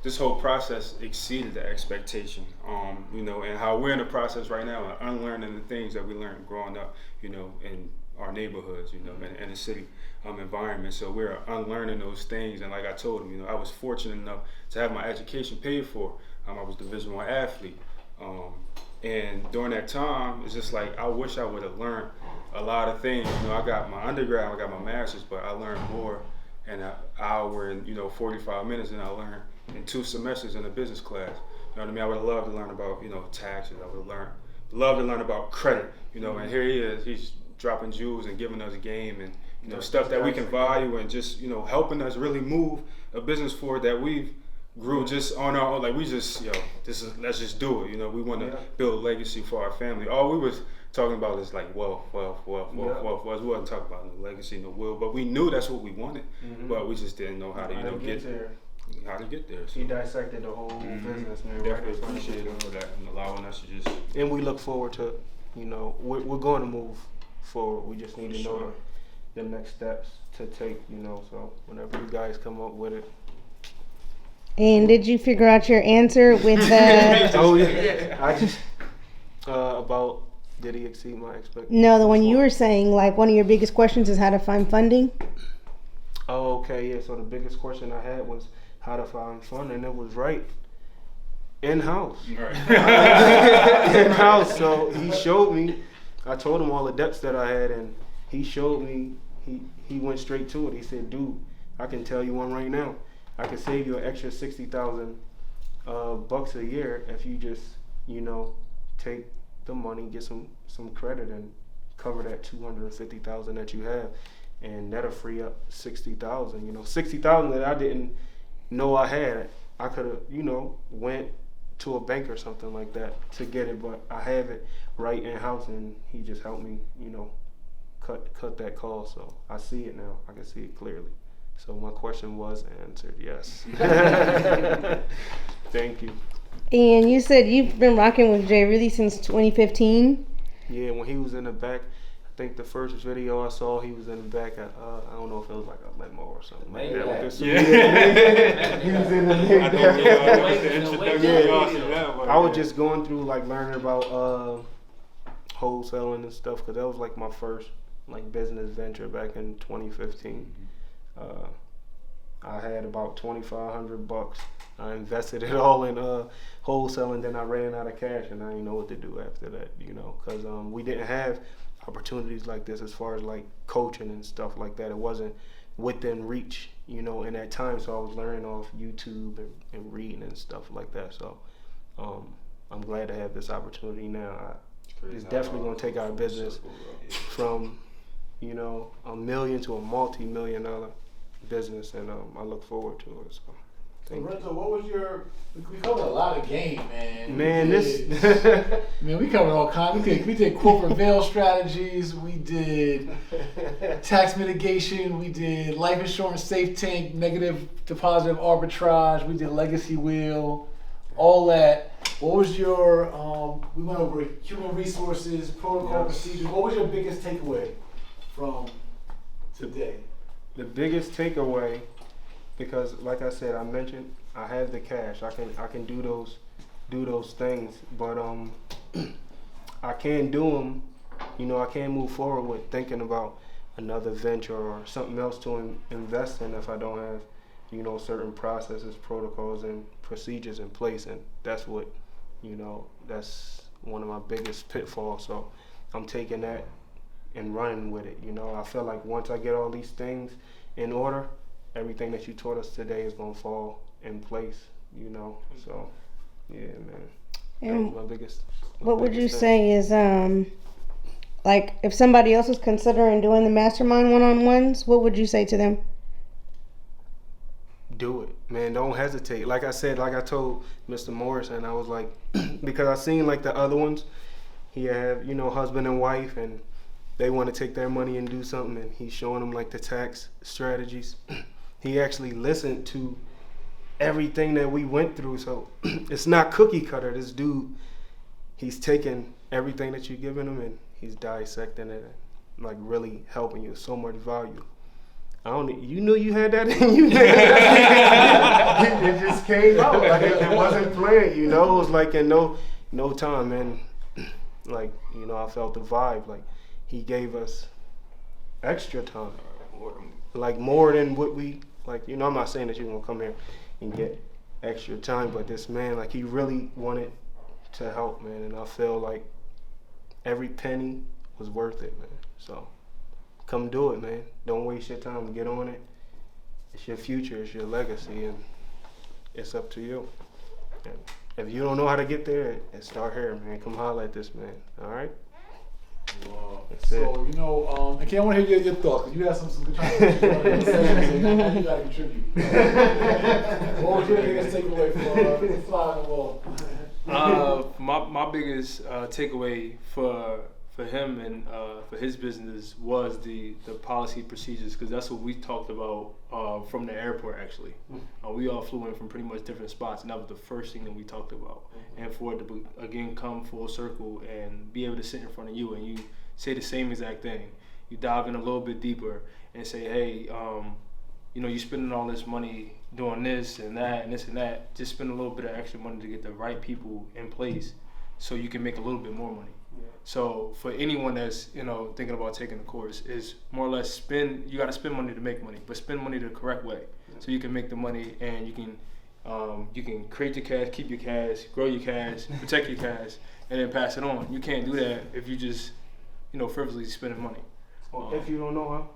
this whole process exceeded the expectation. And how we're in the process right now, of unlearning the things that we learned growing up, in our neighborhoods, in the city environment. So we're unlearning those things. And like I told him, I was fortunate enough to have my education paid for. I was a Division I athlete. And during that time, it's just like, I wish I would have learned a lot of things. I got my undergrad, I got my master's, but I learned more in an hour and 45 minutes than I learned in 2 semesters in a business class. You know what I mean? I would have loved to learn about taxes. I would have loved to learn about credit. And here he is, he's dropping jewels and giving us a game and stuff that we can value, and just helping us really move a business forward that we've grew just on our own. Like, we just let's just do it. We want to build a legacy for our family. All we was talking about is like wealth. We wasn't talking about no legacy, no will, but we knew that's what we wanted. But we just didn't know how to get there. How to get there. So he dissected the whole business, man. Definitely appreciate him for that and allowing us to just. And we look forward to, we're going to move forward. We just need to know the next steps to take. So whenever you guys come up with it. And did you figure out your answer with the? Oh yeah, I just about did he exceed my expectations? No, the one you were saying, like, one of your biggest questions is how to find funding. Oh, okay, yeah. So the biggest question I had was how to find funding, and it was right in-house. In-house. So he showed me. I told him all the debts that I had, and he showed me. He went straight to it. He said, "Dude, I can tell you one right now. I can save you an extra $60,000 bucks a year if you just, take the money, get some credit, and cover that $250,000 that you have, and that'll free up $60,000. $60,000 that I didn't know I had. I could have, went to a bank or something like that to get it, but I have it right in house, and he just helped me, cut that cost. So I see it now. I can see it clearly. So my question was answered, yes. Thank you. And you said you've been rocking with Jay really since 2015? Yeah, when he was in the back, I think the first video I saw, he was in the back. I don't know if it was like a limo or something like that. He was in the I was just going through, like, learning about wholesaling and stuff, because that was like my first business venture back in 2015. I had about $2,500. I invested it all in wholesaling. Then I ran out of cash, and I didn't know what to do after that. Because we didn't have opportunities like this as far as like coaching and stuff like that. It wasn't within reach, in that time. So I was learning off YouTube and reading and stuff like that. So I'm glad to have this opportunity now. It's definitely going to take our business from $1 million to a multi-million-dollar business, and I look forward to it. So, Renzo, what was we covered a lot of game, man. We covered all kinds. We did corporate veil strategies, we did tax mitigation, we did life insurance safe tank, negative to positive arbitrage, we did legacy will, all that. What was your, we went over human resources, protocol, procedures. What was your biggest takeaway from today? The biggest takeaway, because like I said, I mentioned I have the cash. I can do those things, but I can't do them. I can't move forward with thinking about another venture or something else to invest in if I don't have certain processes, protocols, and procedures in place. And that's what that's one of my biggest pitfalls. So I'm taking that and running with it. I feel like once I get all these things in order, everything that you taught us today is going to fall in place, So, yeah, man. And that was my biggest. What would you say is, like, if somebody else was considering doing the mastermind one-on-ones, what would you say to them? Do it, man. Don't hesitate. Like I said, like I told Mr. Morrison, I was like, because I seen like the other ones, he have, husband and wife, and they want to take their money and do something, and he's showing them like the tax strategies. He actually listened to everything that we went through, so it's not cookie cutter. This dude, he's taking everything that you're giving him and he's dissecting it, and like really helping you. So much value. I don't. You knew you had that in you. It just came out. Like it wasn't planned. You know, it was like in no time, man. Like, you know, I felt the vibe. Like he gave us extra time, like more than what we like. You know, I'm not saying that you're gonna come here and get extra time, but this man, like, he really wanted to help, man, and I feel like every penny was worth it, man. So come do it, man. Don't waste your time. Get on it. It's your future. It's your legacy, and it's up to you. And if you don't know how to get there, start here, man. Come holler at this man. All right. Wow. That's So, it. you know, okay, I want to hear your thoughts, because you have some good contributions you got to contribute. What was your biggest takeaway from Fly on the Wall? My biggest takeaway for him and for his business was the policy procedures, because that's what we talked about from the airport, actually. We all flew in from pretty much different spots, and that was the first thing that we talked about. And for it to again come full circle and be able to sit in front of you and you say the same exact thing, you dive in a little bit deeper and say, hey, you know, you're spending all this money doing this and that and this and that. Just spend a little bit of extra money to get the right people in place so you can make a little bit more money. So for anyone that's, you know, thinking about taking the course, is more or less you got to spend money to make money, but spend money the correct way so you can make the money and you can create your cash, keep your cash, grow your cash, protect your cash, and then pass it on. You can't do that if you just, you know, frivolously spending money. Or if you don't know how.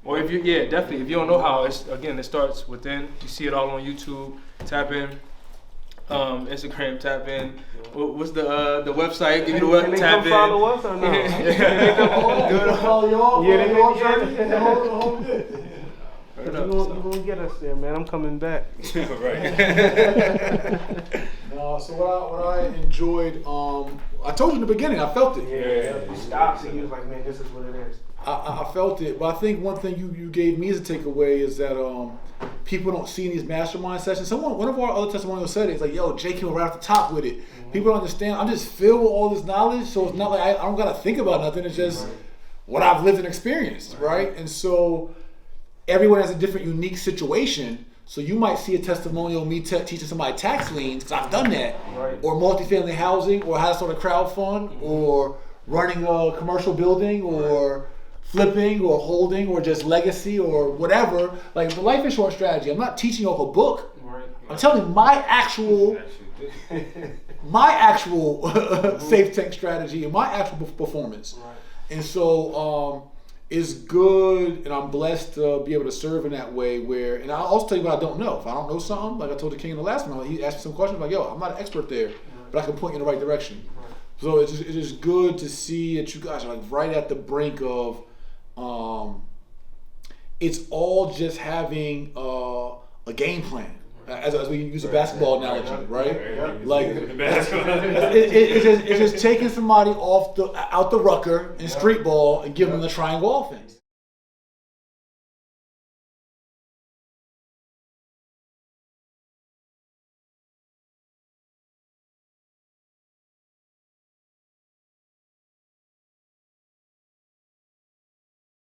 Or if you, yeah, definitely. If you don't know how, it starts within. You see it all on YouTube. Tap in. Instagram, tap in. What's the website? Give me the web. Can they Tap come in. follow us or no? Follow y'all. Yeah, they Follow gonna y'all. You gonna get us there, man. I'm coming back. Right. No, so what I enjoyed, I told you in the beginning, I felt it. Yeah. Stops and you was like, man, this is what it is. I felt it, but I think one thing you gave me as a takeaway is that people don't see in these mastermind sessions. One of our other testimonials said it. It's like, yo, Jay came right off the top with it. People don't understand. I'm just filled with all this knowledge, so it's not like I don't gotta think about nothing. It's just what I've lived and experienced, right? And so everyone has a different, unique situation. So you might see a testimonial of me teaching somebody tax liens, because I've done that, or multifamily housing, or how to start a crowd fund, or running a commercial building, or flipping, or holding, or just legacy, or whatever. Like the life insurance strategy, I'm not teaching you off a book. I'm telling you my actual safe tank strategy and my actual performance. And so it's good, and I'm blessed to be able to serve in that way. And I'll also tell you what I don't know. If I don't know something, like I told the king in the last one, he asked me some questions like, yo, I'm not an expert there, but I can point you in the right direction. So it is good to see that you guys are like right at the brink of, it's all just having a game plan. As we use a basketball analogy, right? Like it's just taking somebody out the rucker in street ball and giving them the triangle offense.